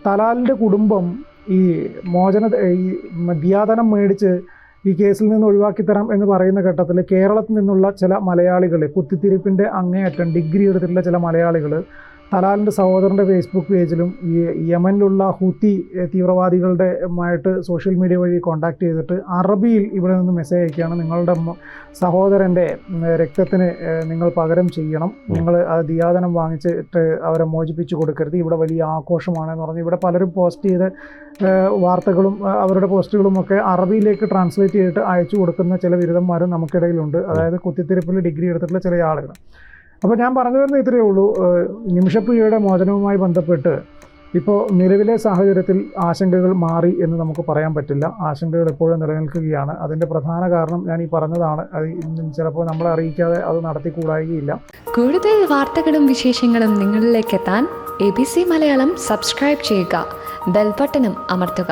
തലാലിൻ്റെ കുടുംബം ഈ ഈ ദിയാധനം മേടിച്ച് ഈ കേസിൽ നിന്ന് ഒഴിവാക്കി തരാം എന്ന് പറയുന്ന ഘട്ടത്തിൽ കേരളത്തിൽ നിന്നുള്ള ചില മലയാളികൾ, കുത്തിത്തിരിപ്പിൻ്റെ അങ്ങേയറ്റം ഡിഗ്രി എടുത്തിട്ടുള്ള ചില മലയാളികൾ തലാലിൻ്റെ സഹോദരൻ്റെ ഫേസ്ബുക്ക് പേജിലും ഈ യമനിലുള്ള ഹൂത്തി തീവ്രവാദികളുടെയുമായിട്ട് സോഷ്യൽ മീഡിയ വഴി കോൺടാക്ട് ചെയ്തിട്ട് അറബിയിൽ ഇവിടെ നിന്ന് മെസ്സേജ് അയക്കുകയാണ്, നിങ്ങളുടെ സഹോദരൻ്റെ രക്തത്തിന് നിങ്ങൾ പകരം ചെയ്യണം, നിങ്ങൾ അത് ദിയാദനം വാങ്ങിച്ചിട്ട് അവരെ മോചിപ്പിച്ച് കൊടുക്കരുത്, ഇവിടെ വലിയ ആഘോഷമാണെന്ന് പറഞ്ഞ് ഇവിടെ പലരും പോസ്റ്റ് ചെയ്ത വാർത്തകളും അവരുടെ പോസ്റ്റുകളുമൊക്കെ അറബിയിലേക്ക് ട്രാൻസ്ലേറ്റ് ചെയ്തിട്ട് അയച്ചു കൊടുക്കുന്ന ചില ബിരുദന്മാരും നമുക്കിടയിലുണ്ട്. അതായത് കുത്തിത്തിരിപ്പിൽ ഡിഗ്രി എടുത്തിട്ടുള്ള ചില ആളുകൾ. അപ്പോൾ ഞാൻ പറഞ്ഞു വരുന്നത് ഇത്രയേ ഉള്ളൂ. നിമിഷപ്രിയയുടെ മോചനവുമായി ബന്ധപ്പെട്ട് ഇപ്പോൾ നിലവിലെ സാഹചര്യത്തിൽ ആശങ്കകൾ മാറി എന്ന് നമുക്ക് പറയാൻ പറ്റില്ല. ആശങ്കകൾ എപ്പോഴും നിലനിൽക്കുകയാണ്. അതിൻ്റെ പ്രധാന കാരണം ഞാൻ ഈ പറഞ്ഞതാണ്. അത് ചിലപ്പോൾ നമ്മളെ അറിയിക്കാതെ അത് നടത്തിക്കൂടായികയില്ല. കൂടുതൽ വാർത്തകളും വിശേഷങ്ങളും നിങ്ങളിലേക്ക് എത്താൻ ABC മലയാളം സബ്സ്ക്രൈബ് ചെയ്യുക, ബെൽബട്ടനും അമർത്തുക.